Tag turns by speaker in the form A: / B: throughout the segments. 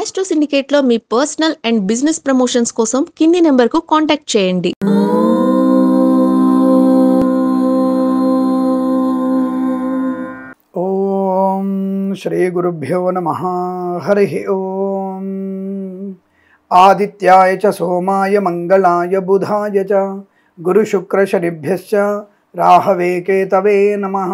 A: Astro సిండికేట్లో మీ personal and business promotions కోసం కింది నెంబర్కు కాంటాక్ట్ చేయండి.
B: ఓం శ్రీ గురుభ్యో నమః. హరి ఓం. ఆదిత్యాయ చ సోమాయ మంగళాయ బుధాయ చ గురు శుక్ర శనిభ్యశ్చ రాహవే కేతవే నమః.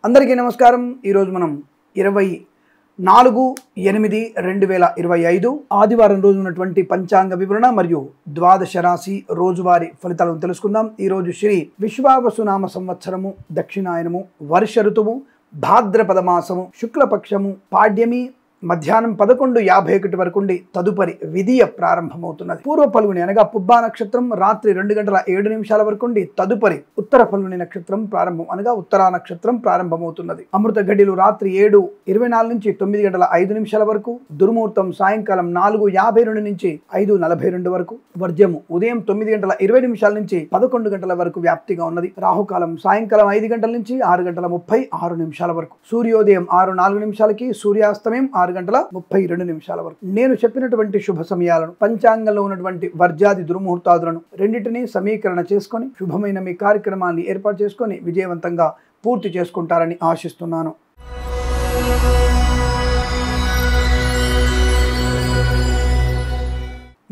B: అందరికీ నమస్కారం. ఈరోజు మనం 24/8/2025 ఆదివారం రోజు ఉన్నటువంటి పంచాంగ వివరణ మరియు ద్వాదశ రాశి రోజువారీ ఫలితాలను తెలుసుకుందాం. ఈరోజు శ్రీ విశ్వావసునామ సంవత్సరము, దక్షిణాయనము, వర్ష ఋతువు, భాద్రపద మాసము, శుక్లపక్షము, పాడ్యమి, మధ్యాహ్నం 11:51 వరకు తదుపరి విధియ ప్రారంభమవుతున్నది. పూర్వ ఫల్గుని అనగా పుబ్బా నక్షత్రం రాత్రి 2:07 వరకు తదుపరి ఉత్తర ఫల్గుని నక్షత్రం ప్రారంభం అనగా ఉత్తరా నక్షత్రం ప్రారంభమవుతున్నది. అమృత గడిలు రాత్రి 7:24 నుంచి 9:05 వరకు, దుర్ముహూర్తం సాయంకాలం 4:52 నుంచి 5:42 వరకు, వర్జ్యము ఉదయం 9:20 నుంచి 11 గంటల వరకు వ్యాప్తిగా ఉన్నది. రాహుకాలం సాయంకాలం 5 గంటల నుంచి 6:36 వరకు, సూర్యోదయం 6:04 సూర్యాస్తమయం 6:32 వరకు. నేను చెప్పినటువంటి శుభ సమయాలను, పంచాంగంలో ఉన్నటువంటి వర్జాది దుర్ముహూర్తాదులను రెండింటినీ సమీకరణ చేసుకొని శుభమైన మీ కార్యక్రమాన్ని ఏర్పాటు చేసుకొని విజయవంతంగా పూర్తి చేసుకుంటారని ఆశిస్తున్నాను.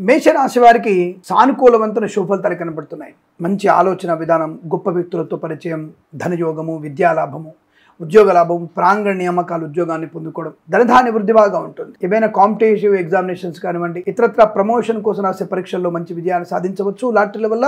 B: మేషరాశి వారికి సానుకూలవంతమైన శుభ ఫలితాలు కనబడుతున్నాయి. మంచి ఆలోచన విధానం, గొప్ప వ్యక్తులతో పరిచయం, ధనయోగము, విద్యాలాభము, ఉద్యోగ లాభం, ప్రాంగణ నియామకాలు, ఉద్యోగాన్ని పొందుకోవడం, ధనధాన్య వృద్ధి బాగా ఉంటుంది. ఏవైనా కాంపిటేటివ్ ఎగ్జామినేషన్స్ కానివ్వండి, ఇతరత్ర ప్రమోషన్ కోసం రాసే పరీక్షల్లో మంచి విజయాన్ని సాధించవచ్చు. లాటరీల వల్ల,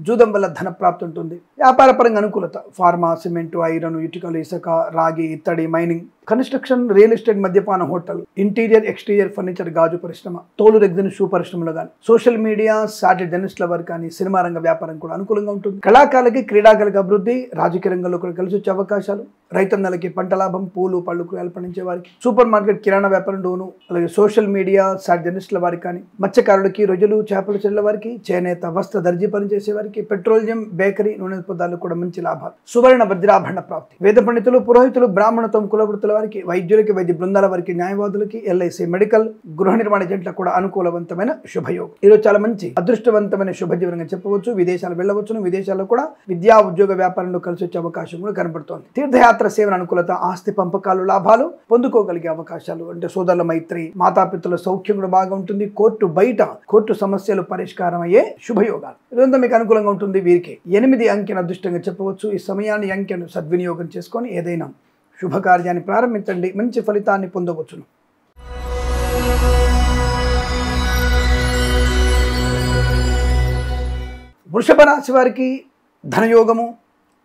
B: జూదం వల్ల ధన ప్రాప్తి ఉంటుంది. వ్యాపార పరంగా అనుకూలత, ఫార్మా, సిమెంటు, ఐరన్, ఇటుకలు, ఇసుక, రాగి, ఇత్తడి, మైనింగ్, కన్స్ట్రక్షన్, రియల్ ఎస్టేట్, మద్యపాన, హోటల్, ఇంటీరియర్, ఎక్స్టీరియర్ ఫర్నిచర్, గాజు పరిశ్రమ, తోలు రెగ్జిన్ షూ పరిశ్రమలో కానీ, సోషల్ మీడియా, సాటిలైట్ జర్నలిస్టుల వారు కానీ, సినిమా రంగ వ్యాపారం కూడా అనుకూలంగా ఉంటుంది. కళాకారులకి, క్రీడాకారులకు అభివృద్ధి, రాజకీయ రంగంలో కూడా కలిసి వచ్చే అవకాశాలు, రైతన్నలకి పంట లాభం, పూలు పళ్ళు కూరగాయలు పండించే వారికి, సూపర్ మార్కెట్, కిరాణా వ్యాపారం డోను, అలాగే సోషల్ మీడియా, సాటిలైట్ జర్నలిస్టుల వారికి కానీ, మత్స్యకారులకి, రొయ్యలు, చేపల చెల్లెల వారికి, చేనేత, వస్త్ర, దర్జీ పనిచేసే వారికి, పెట్రోలియం, బేకరీ, నూనె పదార్థాలు కూడా మంచి లాభాలు, సువర్ణ వజ్రాభరణ ప్రాప్తి, వేద పండితులు, పురోహితులు, బ్రాహ్మణత్వం, కులవృత్తుల వారికి, వైద్యులకి, వైద్య బృందాల వారికి, న్యాయవాదులకి, ఎల్ఐసి, మెడికల్, గృహ నిర్మాణ ఏజెంట్లకు కూడా అనుకూలవంతమైన శుభయోగం. ఈరోజు చాలా మంచి అదృష్టవంతమైన శుభజీవనంగా చెప్పవచ్చు. విదేశాలు వెళ్ళవచ్చును. విదేశాల్లో కూడా విద్యా, ఉద్యోగ, వ్యాపారంలో కలిసి వచ్చే అవకాశం కూడా కనబడుతోంది. తీర్థయాత్ర సేవన అనుకూలత, ఆస్తి పంపకాలు, లాభాలు పొందుకోగలిగే అవకాశాలు, అంటే సోదరుల మైత్రి, మాతాపితల సౌఖ్యం కూడా బాగా ఉంటుంది. కోర్టు బయట కోర్టు సమస్యలు పరిష్కారం అయ్యే శుభయోగాలు ఇదంతా మీకు అనుకూలంగా ఉంటుంది. వీరికి 8 అంకెను అదృష్టంగా చెప్పవచ్చు. ఈ సమయాన్ని, అంకెను సద్వినియోగం చేసుకొని ఏదైనా శుభకార్యాన్ని ప్రారంభించండి. మంచి ఫలితాన్ని పొందవచ్చును. వృషభ రాశి వారికి ధనయోగము,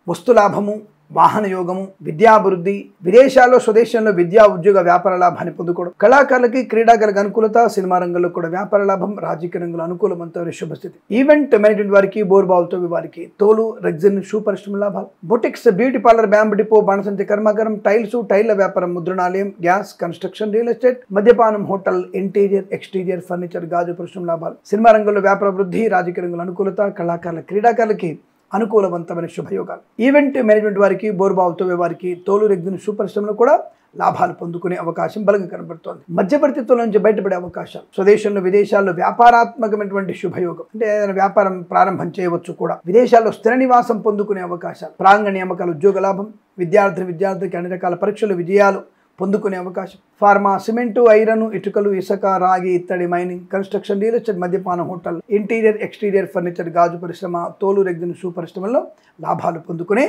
B: వస్తులాభము, వాహన యోగము, విద్యాభివృద్ధి, విదేశాల్లో, స్వదేశంలో విద్యా, ఉద్యోగ, వ్యాపార లాభాన్ని పొందుకోవడం, కళాకారులకి, క్రీడాకారులకు అనుకూలత, సినిమా రంగంలో కూడా వ్యాపార లాభం, రాజకీయ రంగంలో అనుకూలవంతమైన శుభస్థితి. ఈవెంట్ మేనేజ్మెంట్ వారికి, బోర్బావులతో వారికి, తోలు రెగ్జిన్ షూ పరిశ్రమ లాభాలు, boutiques, beauty parlour, bamboo depot, బాణసంచి కర్మాగారం, టైల్స్, టైళ్ల వ్యాపారం, ముద్రణాలయం, గ్యాస్, కన్స్ట్రక్షన్, రియల్ ఎస్టేట్, మద్యపానం, హోటల్, ఇంటీరియర్, ఎక్స్టీరియర్ ఫర్నిచర్, గాజు పరిశ్రమ లాభాలు, సినిమా రంగంలో వ్యాపార వృద్ధి, రాజకీయ రంగంలో అనుకూలత, కళాకారుల, క్రీడాకారులకి అనుకూలవంతమైన శుభయోగాలు. ఈవెంట్ మేనేజ్మెంట్ వారికి, బోర్బావులతో వారికి, తోలు రెగ్జిన్ షూ పరిశ్రమలో కూడా లాభాలు పొందుకునే అవకాశం బలంగా కనబడుతోంది. మధ్యవర్తిత్వం నుంచి బయటపడే అవకాశాలు, స్వదేశంలో, విదేశాల్లో వ్యాపారాత్మకమైనటువంటి శుభయోగం, అంటే ఏదైనా వ్యాపారం ప్రారంభం చేయవచ్చు కూడా. విదేశాల్లో స్థిర నివాసం పొందుకునే అవకాశాలు, ప్రాంగణ నియామకాలు, ఉద్యోగ లాభం, విద్యార్థికి అన్ని రకాల పరీక్షలు, విజయాలు పొందుకునే అవకాశం. ఫార్మా, సిమెంటు, ఐరన్, ఇటుకలు, ఇసుక, రాగి, ఇత్తడి, మైనింగ్, కన్స్ట్రక్షన్, రియల్ ఎస్టేట్, మద్యపాన, హోటల్, ఇంటీరియర్, ఎక్స్టీరియర్ ఫర్నిచర్, గాజు పరిశ్రమ, తోలు రెగ్జిన్ షూ పరిశ్రమల్లో లాభాలు పొందుకునే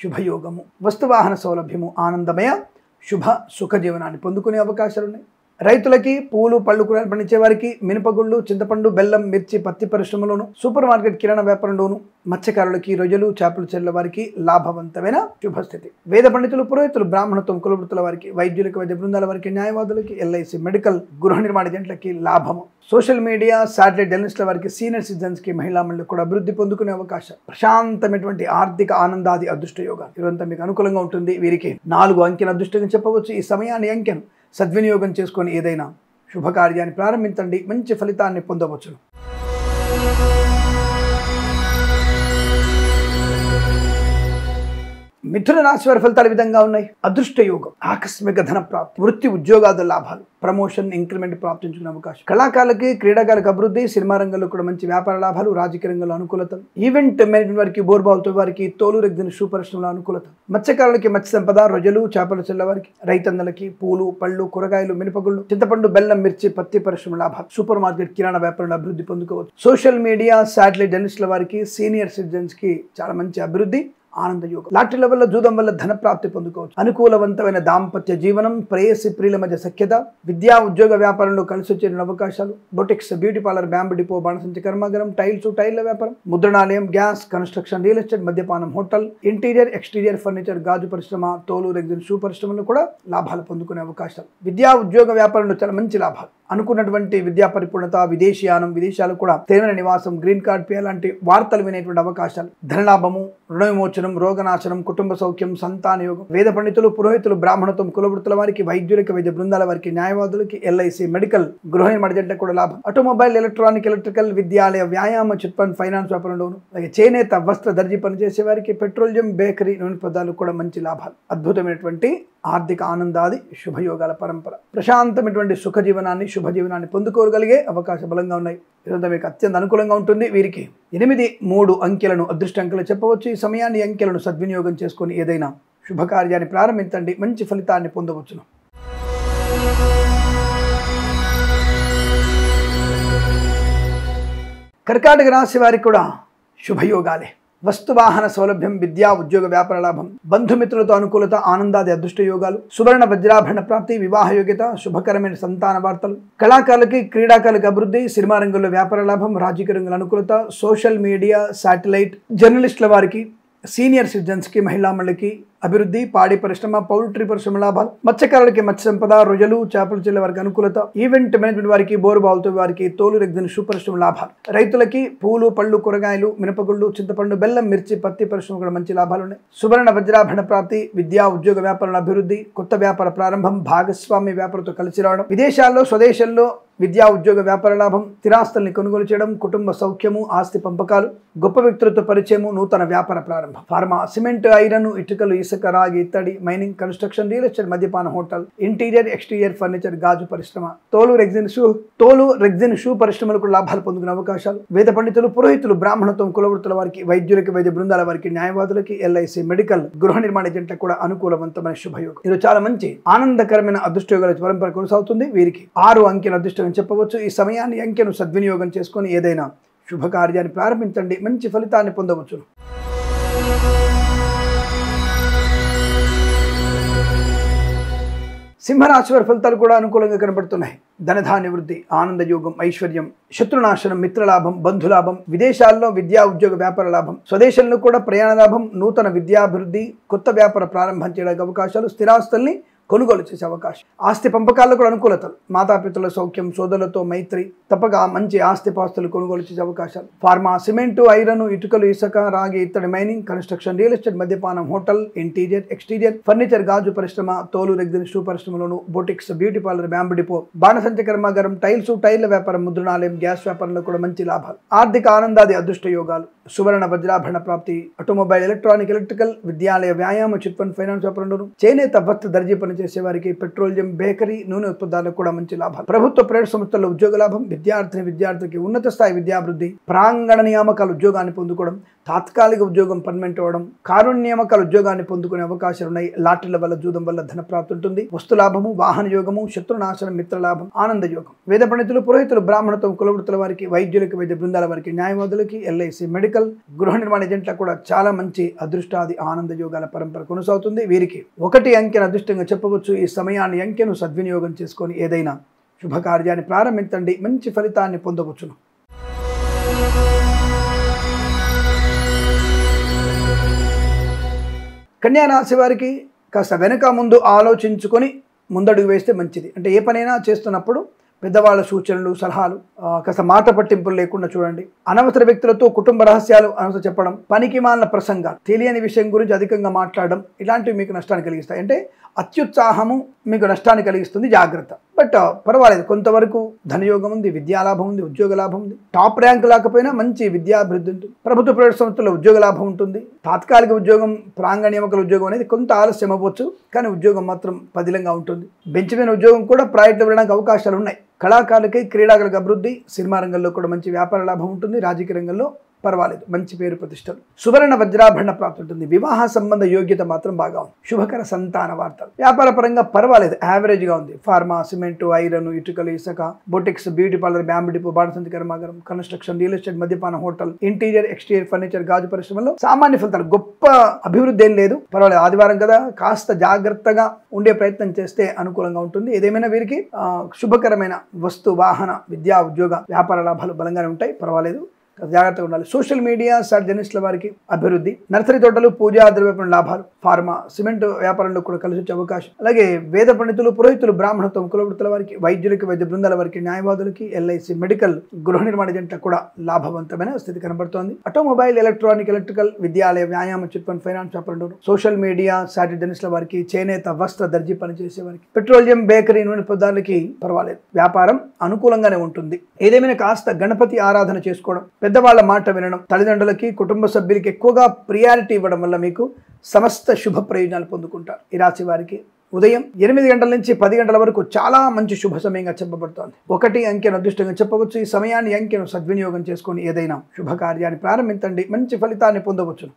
B: శుభయోగము. వస్తువాహన సౌలభ్యము, ఆనందమయ శుభ సుఖ జీవనాన్ని పొందుకునే అవకాశాలు ఉన్నాయి. రైతులకి, పూలు పళ్ళు కూరగాయలు పండించే వారికి, మినపగుళ్ళు, చింతపండు, బెల్లం, మిర్చి, పత్తి పరిశ్రమలోను, సూపర్ మార్కెట్, కిరాణా వ్యాపారంలోను, మత్స్యకారులకి, రొయ్యలు, చేపలు చెల్లెల వారికి లాభవంతమైన శుభస్థితి. వేద పండితులు, పురోహితులు, బ్రాహ్మణత్వం, కులవృత్తుల వారికి, వైద్యులకి, వైద్య బృందాల వారికి, న్యాయవాదులకి, ఎల్ఐసి, మెడికల్, గృహ నిర్మాణ ఏజెంట్లకి లాభము. సోషల్ మీడియా, సాటిలైట్ జర్నలిస్టుల వారికి, సీనియర్ సిటిజన్స్ కి, మహిళా మండలికి కూడా అభివృద్ధి పొందుకునే అవకాశం. ప్రశాంతమైనటువంటి ఆర్థిక ఆనందాది అదృష్ట యోగాలు ఇదంతా మీకు అనుకూలంగా ఉంటుంది. వీరికి 4 అంకెను అదృష్టంగా చెప్పవచ్చు. ఈ సమయాన్ని, అంకెను సద్వినియోగం చేసుకొని ఏదైనా శుభకార్యాన్ని ప్రారంభించండి. మంచి ఫలితాన్ని పొందవచ్చును. మిథున రాశి వారి ఫలితాలు ఈ విధంగా ఉన్నాయి. అదృష్ట యోగం, ఆకస్మిక ధన ప్రాప్తి, వృత్తి ఉద్యోగాల లాభాలు, ప్రమోషన్, ఇంక్రిమెంట్ ప్రాప్తించుకునే అవకాశం. కళాకారులకి, క్రీడాకారులకు అభివృద్ధి, సినిమా రంగంలో కూడా మంచి వ్యాపార లాభాలు, రాజకీయ రంగంలో అనుకూలతలు, ఈవెంట్ మేనేజ్మెంట్ వారికి, బోర్బావులతో వారికి, తోలు రెగ్జిన్ షూ పరిశ్రమలో అనుకూలత, మత్స్యకారులకి మత్స్య సంపద, రొయ్యలు, చేపల చెల్ల వారికి, రైతన్నలకి పూలు, పళ్ళు, కూరగాయలు, మినపగుళ్ళు, చింతపండు, బెల్లం, మిర్చి, పత్తి పరిశ్రమ లాభాలు, సూపర్ మార్కెట్, కిరాణా వ్యాపారంలో అభివృద్ధి పొందుకోవచ్చు. సోషల్ మీడియా, శాటిలైట్ జర్నలిస్టుల వారికి, సీనియర్ సిటిజన్స్ కి చాలా మంచి అభివృద్ధి, ఆనంద యోగం. లాటరీల వల్ల, జూదం వల్ల ధన ప్రాప్తి పొందుకోవచ్చు. అనుకూలవంతమైన దాంపత్య జీవనం, ప్రేయసి ప్రియుల మధ్య సఖ్యత, విద్యా ఉద్యోగ వ్యాపారంలో కలిసి వచ్చే అవకాశాలు, boutiques, beauty parlour, bamboo depot, బాణసంచి కర్మాగారం, టైల్ల వ్యాపారం, ముద్రణాలయం, గ్యాస్, కన్స్ట్రక్షన్, రియల్ ఎస్టేట్, మద్యపానం, హోటల్, ఇంటీరియర్, ఎక్స్టీరియర్ ఫర్నిచర్, గాజు పరిశ్రమ, తోలు రెగ్జిన్ షూ పరిశ్రమలో కూడా లాభాలు పొందుకునే అవకాశాలు. విద్యా ఉద్యోగ వ్యాపారంలో చాలా మంచి లాభాలు. అనుకున్నటువంటి విద్యా పరిపూర్ణత, విదేశీయానం, విదేశాలు కూడా స్థిరమైన నివాసం, గ్రీన్ కార్డ్ పే లాంటి వార్తలు వినేటువంటి అవకాశాలు, ధనలాభము, రుణ విమోచనం, రోగనాశనం, కుటుంబ సౌఖ్యం, సంతాన యోగం. వేద పండితులు, పురోహితులు, బ్రాహ్మణత్వం, కులవృత్తుల వారికి, వైద్యులకి, వైద్య బృందాల వారికి, న్యాయవాదులకి, ఎల్ఐసి, మెడికల్, గృహ నిర్మాణ జంటలకు కూడా లాభం. ఆటోమొబైల్, ఎలక్ట్రానిక్, ఎలక్ట్రికల్, విద్యాలయ, వ్యాయామ, చిట్ ఫండ్, ఫైనాన్స్ వ్యాపారంలోను, అలాగే చేనేత, వస్త్ర, దర్జీ పనిచేసే వారికి, పెట్రోలియం, బేకరీ, నూనె పదార్థాలు కూడా మంచి లాభాలు. అద్భుతమైనటువంటి ఆర్థిక ఆనందాది శుభయోగాల పరంపర. ప్రశాంతమైనటువంటి సుఖ జీవనాన్ని, శుభ జీవనాన్ని పొందుకోగలిగే అవకాశ బలంగా ఉన్నాయి. ఇదంతా మీకు అత్యంత అనుకూలంగా ఉంటుంది. వీరికి 8, 3 అంకెలను అదృష్ట అంకెలు చెప్పవచ్చు. ఈ సమయాన్ని, అంకెలను సద్వినియోగం చేసుకొని ఏదైనా శుభకార్యాన్ని ప్రారంభించండి, మంచి ఫలితాన్ని పొందవచ్చును. కర్కాటక రాశి వారికి కూడా శుభయోగాలే. వస్తువాహన సౌలభ్యం, విద్యా ఉద్యోగ వ్యాపార లాభం, బంధుమిత్రులతో అనుకూలత, ఆనందాది అదృష్ట యోగాలు, సువర్ణ వజ్రాభరణ ప్రాప్తి, వివాహ యోగ్యత, శుభకరమైన సంతాన వార్తలు, కళాకారులకి, క్రీడాకారులకు అభివృద్ధి, సినిమా రంగంలో వ్యాపార లాభం, రాజకీయ రంగంలో అనుకూలత, సోషల్ మీడియా, శాటిలైట్ జర్నలిస్టుల వారికి, సీనియర్ సిటిజన్స్ కి, మహిళా మండలికి అభివృద్ధి, పాడి పరిశ్రమ, పౌల్ట్రీ పరిశ్రమ లాభాలు, మత్స్యకారులకి మత్స్య సంపద, రొయ్యలు, చేపల చెల్ల వారికి అనుకూలత, ఈవెంట్ మేనేజ్మెంట్ వారికి, బోరుబావులతో వారికి, తోలు రెగ్జిన్ షూ పరిశ్రమ లాభాలు, రైతులకి పూలు, పళ్ళు, కూరగాయలు, మినపగుళ్ళు, చింతపండు, బెల్లం, మిర్చి, పత్తి పరిశ్రమ కూడా మంచి లాభాలు ఉన్నాయి. సువర్ణ వజ్రాభరణ ప్రాప్తి, విద్యా ఉద్యోగ వ్యాపారంలో అభివృద్ధి, కొత్త వ్యాపార ప్రారంభం, భాగస్వామి వ్యాపారంతో కలిసి రావడం, విదేశాల్లో, స్వదేశంలో విద్యా ఉద్యోగ వ్యాపార లాభం, స్థిరాస్తుల్ని కొనుగోలు చేయడం, కుటుంబ సౌఖ్యము, ఆస్తి పంపకాలు, గొప్ప వ్యక్తులతో పరిచయము, నూతన వ్యాపార ప్రారంభం, ఫార్మా, సిమెంట్, ఐరన్, ఇటుకలు, ఇసుక, రాగి, ఇత్తడి, మైనింగ్, కన్స్ట్రక్షన్, రియల్ ఎస్టేట్, మద్యపాన, హోటల్, ఇంటీరియర్, ఎక్స్టీరియర్ ఫర్నిచర్, గాజు పరిశ్రమ, తోలు రెగ్జిన్ షూ పరిశ్రమలకు లాభాలు పొందుకునే అవకాశాలు. వేద పండితులు, పురోహితులు, బ్రాహ్మణత్వం, కులవృత్తుల వారికి, వైద్యులకి, వైద్య బృందాల వారికి, న్యాయవాదులకి, ఎల్ఐసి, మెడికల్, గృహ నిర్మాణ జంటలకు కూడా అనుకూలవంతమైన శుభయోగం. ఇది చాలా మంచి ఆనందకరమైన అదృష్టయోగాల పరంపర కొనసాగుతుంది. వీరికి 6 అంకెల అదృష్టం చెప్పవచ్చు. ఈ సమయాన్ని, అంకెను సద్వినియోగం చేసుకొని ఏదైనా శుభకార్యాన్ని ప్రారంభించండి, మంచి ఫలితాన్ని పొందవచ్చు. సింహరాశి వారి ఫలితాలు కూడా అనుకూలంగా కనబడుతున్నాయి. ధనధాన్య వృద్ధి, ఆనంద యోగం, ఐశ్వర్యం, శత్రునాశనం, మిత్రలాభం, బంధులాభం, విదేశాల్లో విద్యా ఉద్యోగ వ్యాపార లాభం, స్వదేశంలో కూడా ప్రయాణ లాభం, నూతన విద్యాభివృద్ధి, కొత్త వ్యాపార ప్రారంభం చేయడానికి అవకాశాలు, స్థిరాస్తుల్ని కొనుగోలు చేసే అవకాశం, ఆస్తి పంపకాల్లో కూడా అనుకూలతలు, మాతాపితల సౌఖ్యం, సోదరులతో మైత్రి, తప్పక మంచి ఆస్తి పాస్తులు కొనుగోలు చేసే అవకాశాలు, ఫార్మా, సిమెంటు, ఐరన్, ఇటుకలు, ఇసుక, రాగి, ఇత్తడి, మైనింగ్, కన్స్ట్రక్షన్, రియల్ ఎస్టేట్, మద్యపానం, హోటల్, ఇంటీరియర్, ఎక్స్టీరియర్ ఫర్నిచర్, గాజు పరిశ్రమ, తోలు రెగ్జిన్ షూ పరిశ్రమలోను, boutiques, beauty parlour, bamboo depot, బాణసంచి కర్మాగారం, టైల్ల వ్యాపారం, ముద్రణాలయం, గ్యాస్ వ్యాపారంలో కూడా మంచి లాభాలు. ఆర్థిక ఆనందాది అదృష్ట యోగాలు, సువర్ణ వజ్రాభరణ ప్రాప్తి, ఆటోమొబైల్, ఎలక్ట్రానిక్, ఎలక్ట్రికల్, విద్యాలయ, వ్యాయామ, చిట్ ఫండ్, ఫైనాన్స్ వ్యాపారంలోను, చేనేత, వస్త్ర, దర్జీ పనిచేసే వారికి, పెట్రోలియం, బేకరీ, నూనె ఉత్పత్తులకు కూడా మంచి లాభాలు. ప్రభుత్వ ప్రైవేట్ సంస్థల్లో ఉద్యోగ లాభం, విద్యార్థికి ఉన్నత స్థాయి విద్యాభివృద్ధి, ప్రాంగణ నియామకాలు ఉద్యోగాన్ని పొందుకోవడం, తాత్కాలిక ఉద్యోగం పర్మనెంట్ అవ్వడం, కారుణ్య నియామకాలు ఉద్యోగాన్ని పొందుకునే అవకాశాలు ఉన్నాయి. లాటరీల వల్ల, జూదం వల్ల ధన ప్రాప్తి ఉంటుంది. వస్తు లాభము, వాహన యోగము, శత్రునాశనం, మిత్రలాభం, ఆనంద యోగం. వేద పండితులు, పురోహితులు, బ్రాహ్మణత్వం, కులవృత్తుల వారికి, వైద్యులకి, వైద్య బృందాల వారికి, న్యాయవాదులకి, ఎల్ఐసి, మెడికల్, గృహ నిర్మాణ జంటలకు కూడా చాలా మంచి అదృష్టాది ఆనంద యోగాల పరంపర కొనసాగుతుంది. వీరికి 1 అంకెను అదృష్టంగా చెప్పవచ్చు. ఈ సమయాన్ని, అంకెను సద్వినియోగం చేసుకొని ఏదైనా శుభకార్యాన్ని ప్రారంభించండి, మంచి ఫలితాన్ని పొందవచ్చును. కన్యా రాశి వారికి కాస్త వెనక ముందు ఆలోచించుకొని ముందడుగు వేస్తే మంచిది. అంటే ఏ పనైనా చేస్తున్నప్పుడు పెద్దవాళ్ళ సూచనలు సలహాలు కాస్త మాట పట్టింపులు లేకుండా చూడండి. అనవసర వ్యక్తులతో కుటుంబ రహస్యాలు అనవసరం చెప్పడం, పనికి మాలిన ప్రసంగాలు, తెలియని విషయం గురించి అధికంగా మాట్లాడడం ఇలాంటివి మీకు నష్టాన్ని కలిగిస్తాయి. అంటే అత్యుత్సాహము మీకు నష్టాన్ని కలిగిస్తుంది, జాగ్రత్త. బట్ పర్వాలేదు, కొంతవరకు ధనయోగం ఉంది, విద్యాలాభం ఉంది, ఉద్యోగ లాభం ఉంది. టాప్ ర్యాంక్ లేకపోయినా మంచి విద్యాభివృద్ధి ఉంటుంది. ప్రభుత్వ ప్రైవేట్ సంస్థల్లో ఉద్యోగ లాభం ఉంటుంది. తాత్కాలిక ఉద్యోగం, ప్రాంగణ నియామకాల ఉద్యోగం అనేది కొంత ఆలస్యం అవ్వచ్చు, కానీ ఉద్యోగం మాత్రం పదిలంగా ఉంటుంది. బెంచ్ మీద ఉద్యోగం కూడా ప్రైవేట్లో వెళ్ళడానికి అవకాశాలు ఉన్నాయి. కళాకారులకి, క్రీడాకారులకు అభివృద్ధి, సినిమా రంగంలో కూడా మంచి వ్యాపార లాభం ఉంటుంది. రాజకీయ రంగంలో పర్వాలేదు, మంచి పేరు ప్రతిష్టలు. సువర్ణ వజ్రాభరణ ప్రాప్తి ఉంటుంది. వివాహ సంబంధ యోగ్యత మాత్రం బాగా ఉంది. శుభకర సంతాన వార్తలు. వ్యాపార పరంగా పర్వాలేదు, యావరేజ్ గా ఉంది. ఫార్మా, సిమెంట్, ఐరన్, ఇటుకలు, ఇసుక, boutiques, beauty parlour, bamboo depot, బాణసంతి కర్మాగారం, కన్స్ట్రక్షన్, రియల్ ఎస్టేట్, మద్యపాన, హోటల్, ఇంటీరియర్, ఎక్స్టీరియర్, ఫర్నిచర్, గాజు పరిశ్రమలో సామాన్య ఫలితాలు. గొప్ప అభివృద్ధి ఏం లేదు, పర్వాలేదు. ఆదివారం కదా, కాస్త జాగ్రత్తగా ఉండే ప్రయత్నం చేస్తే అనుకూలంగా ఉంటుంది. ఏదేమైనా వీరికి శుభకరమైన వస్తు, వాహన, విద్యా, ఉద్యోగ, వ్యాపార లాభాలు బలంగానే ఉంటాయి, పర్వాలేదు. జాగ్రత్తగా ఉండాలి. సోషల్ మీడియా జర్నలిస్టుల వారికి అభివృద్ధి, నర్సరీ తోటలు, పూజా ద్రవ్య లాభాలు, ఫార్మా, సిమెంట్ వ్యాపారంలో కూడా కలిసి వచ్చే అవకాశం. అలాగే వేద పండితులు, పురోహితులు, బ్రాహ్మణత్వం, కులవృత్తుల వారికి, వైద్యులకి, వైద్య బృందాల వారికి, న్యాయవాదులకి, ఎల్ఐసి, మెడికల్, గృహ నిర్మాణ జంటలకు కూడా లాభవంతమైన స్థితి కనబడుతోంది. ఆటోమొబైల్, ఎలక్ట్రానిక్, ఎలక్ట్రికల్, విద్యాలయ, వ్యాయామ, చిట్ ఫండ్, ఫైనాన్స్ వ్యాపారం, సోషల్ మీడియా జర్నలిస్టుల వారికి, చేనేత, వస్త్ర, దర్జీ పనిచేసే వారికి, పెట్రోలియం, బేకరీ, నూనె పదార్థాలకి పర్వాలేదు, వ్యాపారం అనుకూలంగానే ఉంటుంది. ఏదేమైనా కాస్త గణపతి ఆరాధన చేసుకోవడం, పెద్దవాళ్ల మాట వినడం, తల్లిదండ్రులకి, కుటుంబ సభ్యులకి ఎక్కువగా ప్రియారిటీ ఇవ్వడం వల్ల మీకు సమస్త శుభ ప్రయోజనాలు పొందుకుంటారు. ఈ రాశి వారికి ఉదయం 8 గంటల నుంచి 10 గంటల వరకు చాలా మంచి శుభ సమయంగా చెప్పబడుతోంది. 1 అంకెను అదృష్టంగా చెప్పవచ్చు. ఈ సమయాన్ని, అంకెను సద్వినియోగం చేసుకొని ఏదైనా శుభకార్యాన్ని ప్రారంభించండి, మంచి ఫలితాన్ని పొందవచ్చు.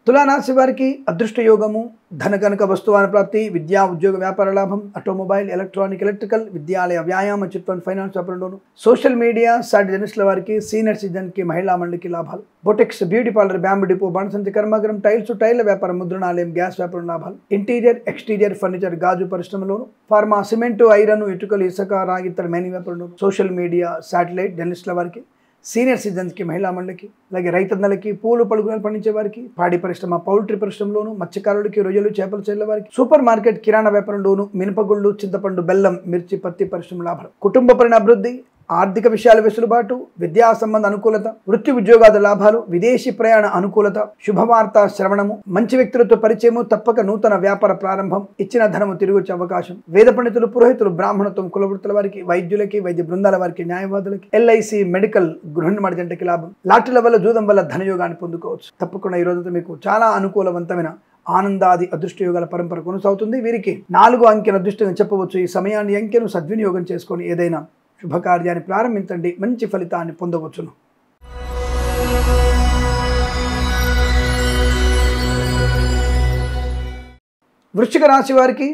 B: తులారాశి వారికి అదృష్ట యోగము, ధన కనుక వస్తువాన ప్రాప్తి, విద్యా, ఉద్యోగ, వ్యాపార లాభం, ఆటోమొబైల్, ఎలక్ట్రానిక్, ఎలక్ట్రికల్, విద్యాలయ, వ్యాయామ, చిట్ ఫండ్, ఫైనాన్స్ వ్యాపారంలోను, సోషల్ మీడియా జర్నలిస్టుల వారికి, సీనియర్ సిటిజన్కి, మహిళా మండలికి లాభాలు, boutiques, beauty parlour, bamboo depot, బాణసంతి కర్మాగారం, టైళ్ల వ్యాపారం, ముద్రణాలయం, గ్యాస్ వ్యాపారం లాభాలు, ఇంటీరియర్, ఎక్స్టీరియర్, ఫర్నిచర్, గాజు పరిశ్రమలోను, ఫార్మా, సిమెంట్, ఐరన్, ఇటుకలు, ఇసుక, రాగి, ఇతర మైనింగ్ వ్యాపారంలోను, సోషల్ మీడియా, శాటిలైట్ జర్నలిస్టుల వారికి, సీనియర్ సిటిజన్స్కి, మహిళా మండలికి, అలాగే రైతన్నలకి, పూలు పలుకురాలు పండించే వారికి, పాడి పరిశ్రమ, పౌల్ట్రీ పరిశ్రమలోను, మత్స్యకారులకి, రొయ్యలు, చేపలు చేళ్ల వారికి, సూపర్ మార్కెట్, కిరాణా వ్యాపారంలోను, మినపగుళ్ళు, చింతపండు, బెల్లం, మిర్చి, పత్తి పరిశ్రమ లాభాలు, కుటుంబ పరిణ అభివృద్ధి, ఆర్థిక విషయాల వెసులుబాటు, విద్యా సంబంధ అనుకూలత, వృత్తి ఉద్యోగాల లాభాలు, విదేశీ ప్రయాణ అనుకూలత, శుభవార్త శ్రవణము, మంచి వ్యక్తులతో పరిచయము, తప్పక నూతన వ్యాపార ప్రారంభం, ఇచ్చిన ధనము తిరిగి వచ్చే అవకాశం, వేద పండితులు, పురోహితులు, బ్రాహ్మణత్వం, కులవృత్తుల వారికి, వైద్యులకి, వైద్య బృందాల వారికి, న్యాయవాదులకి, ఎల్ఐసి, మెడికల్, గృహ నిర్మాణ జంటకి లాభం, లాటరీల వల్ల, జూదం వల్ల ధనయోగాన్ని పొందుకోవచ్చు. తప్పకుండా ఈ రోజు మీకు చాలా అనుకూలవంతమైన ఆనందాది అదృష్ట యోగాల పరంపర కొనసాగుతుంది. వీరికి 4 అంకెను అదృష్టంగా చెప్పవచ్చు. ఈ సమయాన్ని, అంకెను సద్వినియోగం చేసుకొని ఏదైనా శుభకార్యాన్ని ప్రారంభించండి, మంచి ఫలితాన్ని పొందవచ్చును. వృశ్చిక రాశి వారికి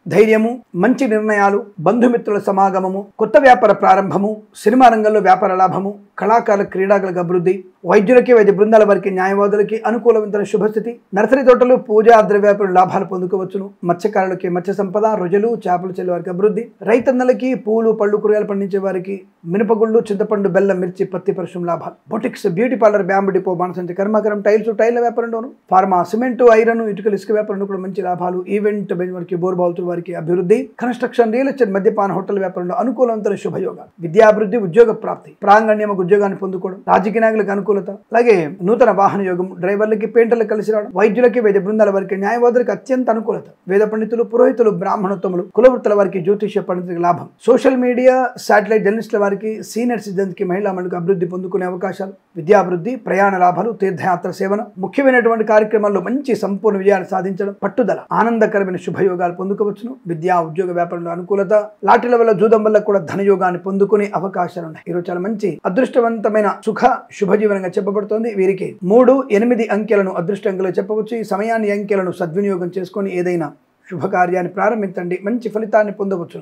B: ధైర్యము, మంచి నిర్ణయాలు, బంధుమిత్రుల సమాగమము, కొత్త వ్యాపార ప్రారంభము, సినిమా రంగంలో వ్యాపార లాభము, కళాకారుల, క్రీడాకారులకు అభివృద్ధి, వైద్యులకి, వైద్య బృందాల వారికి, న్యాయవాదులకి అనుకూలవంతమైన శుభస్థితి, నర్సరీ తోటలు, పూజా ద్రవ్యాపారం లాభాలు పొందుకోవచ్చును, మత్స్యకారులకి మత్స్య సంపద, రొయ్యలు, చేపలు చెల్లి వారికి అభివృద్ధి, రైతన్నలకి, పూలు, పళ్ళు, కూరగాయలు పండించే వారికి, మినపగుళ్ళు, చింతపండు, బెల్లం, మిర్చి, పత్తి పరిశ్రమ లాభాలు, boutiques, beauty parlour, bamboo depot, బాణసంచి కర్మాగారం, టైళ్ల వ్యాపారంలోను, ఫార్మా, సిమెంట్, ఐరన్, ఇటుకలు, ఇసుక వ్యాపారంలో కూడా మంచి లాభాలు, ఈవెంట్ వారికి, బోర్బావుతుల వారికి అభివృద్ధి, కన్స్ట్రక్షన్, రియల్ ఎస్టేట్, మద్యపాన, హోటల్ వ్యాపారంలో అనుకూలవంతమైన శుభయోగాలు, విద్యాభివృద్ధి, ఉద్యోగ ప్రాప్తి, ప్రాంగణ్యమ ఉద్యోగాన్ని పొందుకోవడం, రాజకీయ నాయకులకు అనుకూలత, అలాగే నూతన వాహన యోగం, డ్రైవర్లకి, పెయింటర్లకు కలిసి రావడం, వైద్యులకి, వైద్య బృందాల వారికి, న్యాయవాదులకు అత్యంత అనుకూలత, వేద పండితులు, పురోహితులు, బ్రాహ్మణోత్తములు, కులవృత్తుల వారికి, జ్యోతిష్య పండితులకు లాభం, సోషల్ మీడియా, శాటిలైట్ జర్నలిస్టుల వారికి, సీనియర్ సిటిజన్స్కి, మహిళా మండలికి అభివృద్ధి పొందుకునే అవకాశాలు, విద్యాభివృద్ధి, ప్రయాణ లాభాలు, తీర్థయాత్ర సేవన, ముఖ్యమైనటువంటి కార్యక్రమాల్లో మంచి సంపూర్ణ విజయాన్ని సాధించడం, పట్టుదల, ఆనందకరమైన శుభయోగాలు పొందుకోవచ్చును, విద్యా, ఉద్యోగ, వ్యాపారంలో అనుకూలత, లాటరీల వల్ల, జూదం వల్ల కూడా ధనయోగాన్ని పొందుకునే అవకాశాలు ఉన్నాయి. ఈరోజు చాలా మంచి అదృష్టవంతమైన సుఖ శుభజీవనంగా చెప్పబడుతోంది. వీరికి 3, 8 అంకెలను అదృష్టంగా చెప్పవచ్చు. ఈ సమయాన్ని, అంకెలను సద్వినియోగం చేసుకొని ఏదైనా శుభకార్యాన్ని ప్రారంభించండి, మంచి ఫలితాన్ని పొందవచ్చు.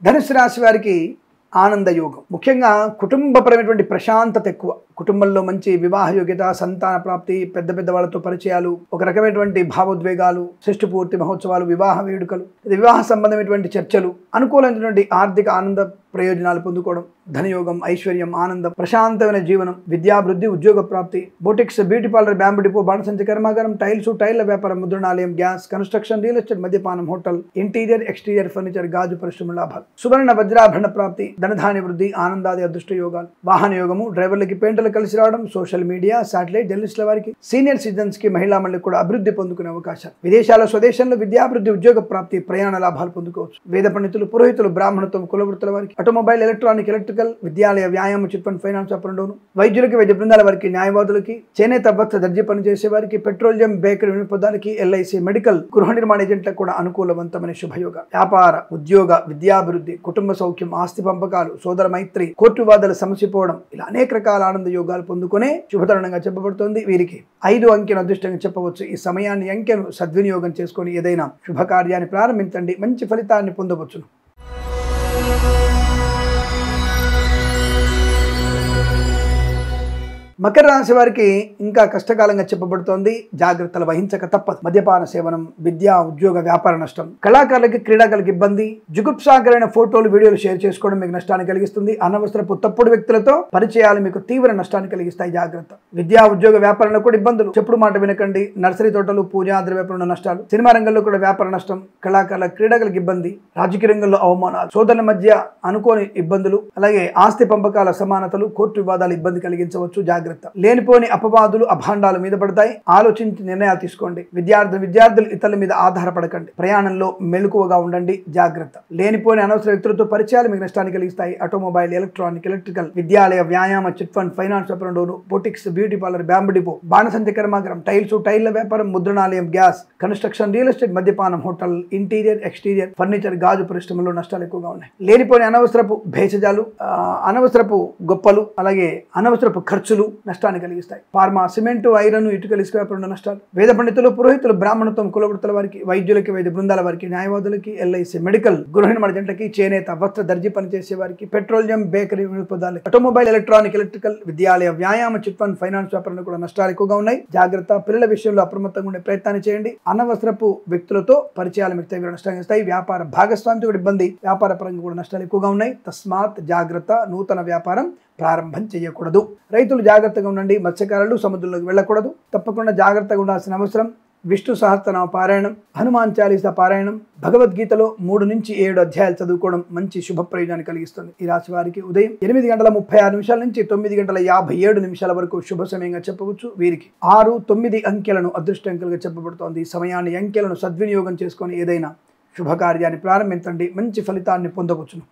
B: ధనుసు రాశి వారికి ఆనంద యోగం, ముఖ్యంగా కుటుంబపరమైనటువంటి ప్రశాంతత ఎక్కువ, కుటుంబంలో మంచి వివాహ యోగ్యత, సంతాన ప్రాప్తి, పెద్ద వాళ్ళతో పరిచయాలు, ఒక రకమైనటువంటి భావోద్వేగాలు, షష్ఠి పూర్తి మహోత్సవాలు, వివాహ వేడుకలు, వివాహ సంబంధమైనటువంటి చర్చలు, అనుకూలమైనటువంటి ఆర్థిక ఆనంద ప్రయోజనాలు పొందుకోవడం, ధనయోగం, ఐశ్వర్యం, ఆనందం, ప్రశాంతమైన జీవనం, విద్యాభివృద్ధి, ఉద్యోగ ప్రాప్తి, boutiques, beauty parlour, bamboo depot, బాణసంచ కర్మాగారం, టైల్స్, టైళ్ల వ్యాపారం, ముద్రణాలయం, గ్యాస్, కన్స్ట్రక్షన్, రియల్ ఎస్టేట్, మద్యపానం, హోటల్, ఇంటీరియర్, ఎక్స్టీరియర్ ఫర్నిచర్, గాజు పరిశ్రమ లాభాలు, సువర్ణ వజ్రాభరణ ప్రాప్తి, ధనధాన్య వృద్ధి, ఆనందాది అదృష్ట యోగాలు, వాహన యోగము, డ్రైవర్లకి పెయింటర్లు కలిసి రావడం, సోషల్ మీడియా, శాటిలైట్, జర్నలిస్టుల వారికి, సీనియర్ సిటిజన్స్ కి, మహిళా మండలికి కూడా అభివృద్ధి పొందుకునే అవకాశాలు, విదేశాల స్వదేశంలో విద్యాభివృద్ధి, ఉద్యోగ ప్రాప్తి, ప్రయాణ లాభాలు పొందుకోవచ్చు, వేద పండితులు, పురోహితులు, బ్రాహ్మణత్వం, కులవృత్తుల వారికి, ఆటోమొబైల్, ఎలక్ట్రానిక్, ఎలక్ట్రికల్, విద్యాలయ, వ్యాయామ, చిట్ ఫండ్, ఫైనాన్స్ వ్యాపారంలోను, వైద్యులకి, వైద్య బృందాల వారికి, న్యాయవాదులకి, చేనేత, వస్త్ర, దర్జీ పనిచేసే వారికి, పెట్రోలియం, బేకరీ వినియోగదారులకి, ఎల్ఐసి, మెడికల్, గృహ నిర్మాణ ఏజెంట్లకు కూడా అనుకూలవంతమైన శుభయోగ, వ్యాపార, ఉద్యోగ, విద్యాభివృద్ధి, కుటుంబ సౌఖ్యం, ఆస్తి పంపకాలు, సోదర మైత్రి, కోర్టు వివాదాలు సమసిపోవడం, ఇలా అనేక రకాల ఆనంద యోగాలు పొందుకునే శుభతరుణంగా చెప్పబడుతోంది. వీరికి 5 అంకెను అదృష్టంగా చెప్పవచ్చు. ఈ సమయాన్ని, అంకెను సద్వినియోగం చేసుకొని ఏదైనా శుభకార్యాన్ని ప్రారంభించండి, మంచి ఫలితాన్ని పొందవచ్చును. మకర రాశి వారికి ఇంకా కష్టకాలంగా చెప్పబడుతోంది. జాగ్రత్తలు వహించక తప్పదు. మద్యపాన సేవనం, విద్యా, ఉద్యోగ, వ్యాపార నష్టం, కళాకారులకి, క్రీడాకారులకి ఇబ్బంది, జుగుప్సాకరైన ఫోటోలు, వీడియోలు షేర్ చేసుకోవడం మీకు నష్టాన్ని కలిగిస్తుంది. అనవసరపు తప్పుడు వ్యక్తులతో పరిచయాలు మీకు తీవ్ర నష్టాన్ని కలిగిస్తాయి. జాగ్రత్త. విద్యా, ఉద్యోగ, వ్యాపారంలో కూడా ఇబ్బందులు. చెప్పుడు మాట వినకండి. నర్సరీ తోటలు, పూజా ద్రవ్యాపారంలో నష్టాలు, సినిమా రంగంలో కూడా వ్యాపార నష్టం, కళాకారుల, క్రీడాకారులకు ఇబ్బంది, రాజకీయ రంగంలో అవమానాలు, సోదరుల మధ్య అనుకోని ఇబ్బందులు, అలాగే ఆస్తి పంపకాల సమానతలు, కోర్టు వివాదాలు ఇబ్బంది కలిగించవచ్చు. జాగ్రత్త. లేనిపోని అపవాదులు, అభాండాలు మీద పడతాయి. ఆలోచించి నిర్ణయాలు తీసుకోండి. విద్యార్థులు ఇతరుల మీద ఆధారపడకండి. ప్రయాణంలో మెలకువగా ఉండండి. జాగ్రత్త. లేనిపోని అనవసర వ్యక్తులతో పరిచయాలు మీకు నష్టాన్ని కలిగిస్తాయి. ఆటోమొబైల్, ఎలక్ట్రానిక్, ఎలక్ట్రికల్, విద్యాలయ, వ్యాయామ, చిట్ ఫండ్, ఫైనాన్స్ వ్యాపారంలోను, boutiques, beauty parlour, bamboo depot, బాణసంచ కర్మాగారం, టైల్స్, టైళ్ల వ్యాపారం, ముద్రణాలయం, గ్యాస్, కన్స్ట్రక్షన్, రియల్ ఎస్టేట్, మద్యపానం, హోటల్, ఇంటీరియర్, ఎక్స్టీరియర్ ఫర్నిచర్, గాజు పరిశ్రమలో నష్టాలు ఎక్కువగా ఉన్నాయి. లేనిపోని అనవసరపు భేషజాలు, అనవసరపు గొప్పలు, అలాగే అనవసరపు ఖర్చులు నష్టాన్ని కలిగిస్తాయి. ఫార్మా, సిమెంటు, ఐరన్, ఇటుకలు, ఇసుక వ్యాపారంలో నష్టాలు. వేద పండితులు, పురోహితులు, బ్రాహ్మణత్వం, కులవృత్తుల వారికి, వైద్యులకి, వైద్య బృందాల వారికి, న్యాయవాదులకి, ఎల్ఐసి, మెడికల్, గృహ నిర్మాణ జంటకి, చేనేత, వస్త్ర, దర్జీ పనిచేసే వారికి, పెట్రోలియం, బేకరీ వినియోగదారులకి, ఆటోమొబైల్, ఎలక్ట్రానిక్, ఎలక్ట్రికల్, విద్యాలయ, వ్యాయామ, చిట్ ఫండ్, ఫైనాన్స్ వ్యాపారంలో కూడా నష్టాలు ఎక్కువగా ఉన్నాయి. జాగ్రత్త. పిల్లల విషయంలో అప్రమత్తంగా ఉండే ప్రయత్నాన్ని చేయండి. అనవసరపు వ్యక్తులతో పరిచయాలు మీకు తీవ్ర నష్టాన్ని ఇస్తాయి. వ్యాపార భాగస్వామితో కూడా ఇబ్బంది, వ్యాపార పరంగా కూడా నష్టాలు ఎక్కువగా ఉన్నాయి. తస్మాత్ జాగ్రత్త. నూతన వ్యాపారం ప్రారంభం చేయకూడదు. రైతులు జాగ్రత్తగా ఉండండి. మత్స్యకారులు సముద్రంలోకి వెళ్ళకూడదు. తప్పకుండా జాగ్రత్తగా ఉండాల్సిన అవసరం. విష్ణు సహస్రనామ పారాయణం, హనుమాన్ చాలీసా పారాయణం, భగవద్గీతలో 3 నుంచి 7 అధ్యాయాలు చదువుకోవడం మంచి శుభ ప్రయోజనాన్ని కలిగిస్తుంది. ఈ రాశి వారికి ఉదయం 8:36 నుంచి 9:57 వరకు శుభ సమయంగా చెప్పవచ్చు. వీరికి 6, 9 అంకెలను అదృష్ట అంకెలుగా చెప్పబడుతోంది. ఈ సమయాన్ని, అంకెలను సద్వినియోగం చేసుకొని ఏదైనా శుభకార్యాన్ని ప్రారంభించండి, మంచి ఫలితాన్ని పొందవచ్చును.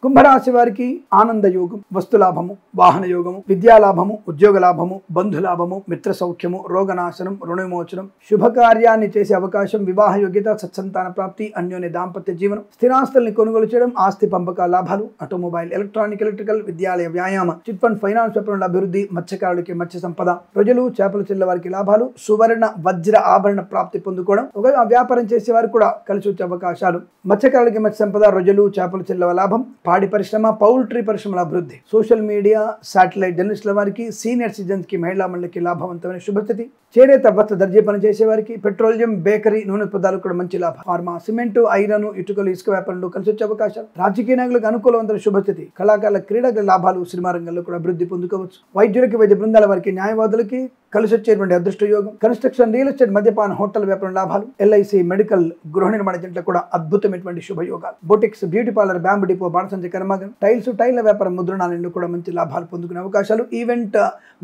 B: కుంభరాశి వారికి ఆనంద యోగం, వస్తులాభము, వాహన యోగము, విద్యాలాభము, ఉద్యోగ లాభము, బంధులాభము, మిత్ర సౌఖ్యము, రోగనాశనం, రుణ విమోచనం, శుభకార్యాన్ని చేసే అవకాశం, వివాహ యోగ్యత, సత్సంతాన ప్రాప్తి, అన్యోన్య దాంపత్య జీవనం, స్థిరాస్తుల్ని కొనుగోలు చేయడం, ఆస్తి పంపక లాభాలు, ఆటోమొబైల్, ఎలక్ట్రానిక్, ఎలక్ట్రికల్, విద్యాలయ, వ్యాయామ, చిట్ ఫండ్, ఫైనాన్స్ వ్యాపారంలో అభివృద్ధి, మత్స్యకారులకి మత్స్య సంపద, ప్రజలు, చేపల చెల్ల వారికి లాభాలు, సువర్ణ వజ్ర ఆభరణ ప్రాప్తి పొందుకోవడం, ఒక వ్యాపారం చేసే వారికి కూడా కలిసి వచ్చే అవకాశాలు, మత్స్యకారులకి మత్స్య సంపద, రొజలు, చేపల చెల్ల లాభం, పాడి పరిశ్రమ, పౌల్ట్రీ పరిశ్రమల అభివృద్ధి, సోషల్ మీడియా, శాటిలైట్, జర్నలిస్టుల వారికి, సీనియర్ సిటిజన్స్ కి, మహిళా మండలికి లాభవంతమైన శుభస్థితి, చేనేత, వస్త్ర, దర్జీ పని చేసే వారికి, పెట్రోలియం, బేకరీ, నూనె పదార్థాలు కూడా మంచి లాభం, ఫార్మా, సిమెంటు, ఐరన్, ఇటుకలు, ఇసుక వ్యాపారంలో కలిసి వచ్చే అవకాశాలు, రాజకీయ నాయకులకు అనుకూలవంతమైన శుభస్థితి, కళాకారుల, క్రీడల లాభాలు, సినిమా రంగంలో కూడా అభివృద్ధి పొందుకోవచ్చు. వైద్యులకి, వైద్య బృందాల వారికి, న్యాయవాదులకి కలిసి వచ్చేటువంటి అదృష్ట యోగం, కన్స్ట్రక్షన్, రియల్ ఎస్టేట్, మద్యపాన, హోటల్ వ్యాపారం లాభాలు, ఎల్ఐసి, మెడికల్, గృహ నిర్మాణ జంటలకు కూడా అద్భుతమైనటువంటి శుభయోగాలు, boutiques, beauty parlour, bamboo depot, బాణసంచ కర్మాగారం, టైల్స్, టైళ్ల వ్యాపారం, ముద్రణాలయంలో కూడా మంచి లాభాలు పొందుకునే అవకాశాలు, ఈవెంట్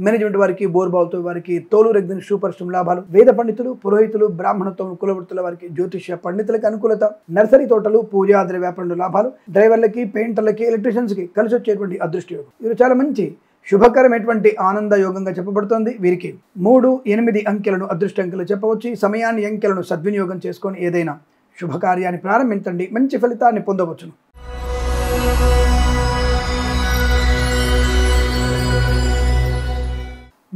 B: మేనేజ్మెంట్ వారికి, బోర్బావుతో వారికి, తోలు రెగ్జిన్, షూ పరిశ్రమ లాభాలు, వేద పండితులు, పురోహితులు, బ్రాహ్మణత్వం, కులవృత్తుల వారికి, జ్యోతిష్య పండితులకి అనుకూలత, నర్సరీ తోటలు, పూజాద్ర వ్యాపారంలో లాభాలు, డ్రైవర్లకి, పెయింటర్లకి, ఎలక్ట్రీషియన్స్ కి కలిసి వచ్చేటువంటి అదృష్ట యోగం. ఇది చాలా మంచి శుభకరమైనటువంటి ఆనంద యోగంగా చెప్పబడుతోంది. వీరికి 3, 8 అంకెలను అదృష్ట అంకెలు చెప్పవచ్చు. ఈ సమయాన్ని, అంకెలను సద్వినియోగం చేసుకొని ఏదైనా శుభకార్యాన్ని ప్రారంభించండి, మంచి ఫలితాన్ని పొందవచ్చును.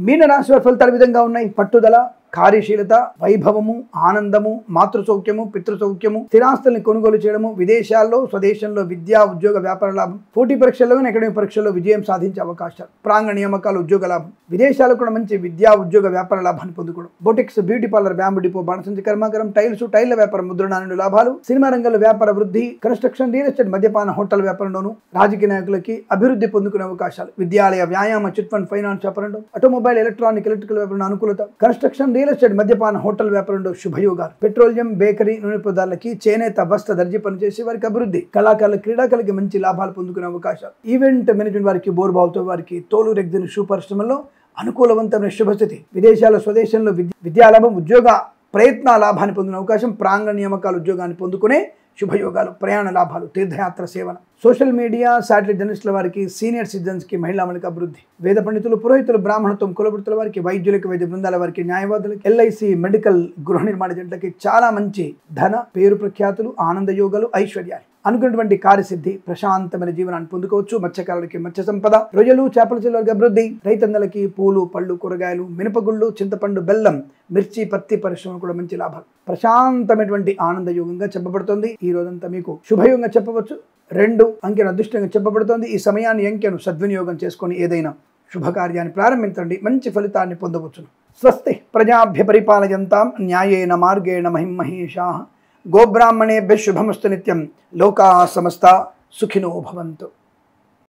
B: మీనరాశి వారి ఫలితాలు విధంగా ఉన్నాయి. పట్టుదల, కార్యశీలత, వైభవము, ఆనందము, మాతృసౌఖ్యము, పితృసౌఖ్యము, స్థిరాస్తుల్ని కొనుగోలు చేయడము, విదేశాల్లో స్వదేశంలో విద్యా ఉద్యోగ వ్యాపార లాభం, పోటీ పరీక్షల్లో అకాడమిక్ పరీక్షల్లో విజయం సాధించే అవకాశాలు, ప్రాంగణ నియామకాలు, ఉద్యోగ లాభం, విదేశాల్లో కూడా మంచి విద్యా ఉద్యోగ వ్యాపార లాభాన్ని పొందుకోవడం, boutiques, beauty parlour, bamboo depot, బాణసంచి కర్మాగారం, టైళ్ల వ్యాపారం, ముద్రణాలు లాభాలు, సినిమా రంగంలో వ్యాపార వృద్ధి, కన్స్ట్రక్షన్, రియల్ ఎస్టేట్, మద్యపాన, హోటల్ వ్యాపారంలోను, రాజకీయ నాయకులకి అభివృద్ధి పొందుకునే అవకాశాలు, విద్యాలయ, వ్యాయామ, చిట్ ఫండ్, ఫైనాన్స్ వ్యాపారంలో, ఆటోమొబైల్, ఎలక్ట్రికల్ వ్యాపారంలో అనుకూలత, కన్స్ట్రక్షన్, రియల్ ఎస్టేట్, మద్యపాన, హోటల్ వ్యాపారంలో శుభయోగాలు, పెట్రోలియం, బేకరీ, నూనె పదార్థాలకి, చేనేత, వస్త్ర, దర్జీ పనిచేసే వారికి అభివృద్ధి, కళాకారులు, క్రీడాకారులకి మంచి లాభాలు పొందుకునే అవకాశాలు, ఈవెంట్ మేనేజ్మెంట్ వారికి, బోర్బావుతో వారికి, తోలు రెగ్జిన్ షూ పరిశ్రమల్లో అనుకూలవంతమైన శుభస్థితి, విదేశాల్లో స్వదేశంలో విద్యాలాభం, ఉద్యోగ ప్రయత్న లాభాన్ని పొందిన అవకాశం, ప్రాంగణ నియామకాలు, ఉద్యోగాన్ని పొందుకునే శుభయోగాలు, ప్రయాణ లాభాలు, తీర్థయాత్ర సేవన, సోషల్ మీడియా, శాటిలైట్ జర్నలిస్టుల వారికి, సీనియర్ సిటిజన్స్కి, మహిళామణికి అభివృద్ధి, వేద పండితులు, పురోహితులు, బ్రాహ్మణత్వం, కులవృత్తుల వారికి, వైద్యులకి, వైద్య బృందాల వారికి, న్యాయవాదులకి, ఎల్ఐసి, మెడికల్, గృహ నిర్మాణ జంటలకి చాలా మంచి ధన, పేరు ప్రఖ్యాతులు, ఆనంద యోగాలు, ఐశ్వర్యాలు, అనుకున్నటువంటి కార్యసిద్ధి, ప్రశాంతమైన జీవనాన్ని పొందుకోవచ్చు. మత్స్యకారులకి మత్స్య సంపద, రొయ్యలు, చేపల చెరువులకి అభివృద్ధి, రైతన్నలకి పూలు, పళ్ళు, కూరగాయలు, మినపగుళ్ళు, చింతపండు, బెల్లం, మిర్చి, పత్తి పరిశ్రమలు కూడా మంచి లాభాలు, ప్రశాంతమైనటువంటి ఆనంద యోగంగా చెప్పబడుతుంది. ఈ రోజంతా మీకు శుభయోగంగా చెప్పవచ్చు. 2 అంకెను అదృష్టంగా చెప్పబడుతోంది. ఈ సమయాన్ని, అంకెను సద్వినియోగం చేసుకొని ఏదైనా శుభకార్యాన్ని ప్రారంభించండి, మంచి ఫలితాన్ని పొందవచ్చును. స్వస్తి ప్రజాభ్య పరిపాలయంతాం న్యాయేన మార్గేణ మహిమహేషాః. గోబ్రాహ్మణేభ్యః శుభమస్తు నిత్యం. లోకాః సమస్తా సుఖినో భవంతు.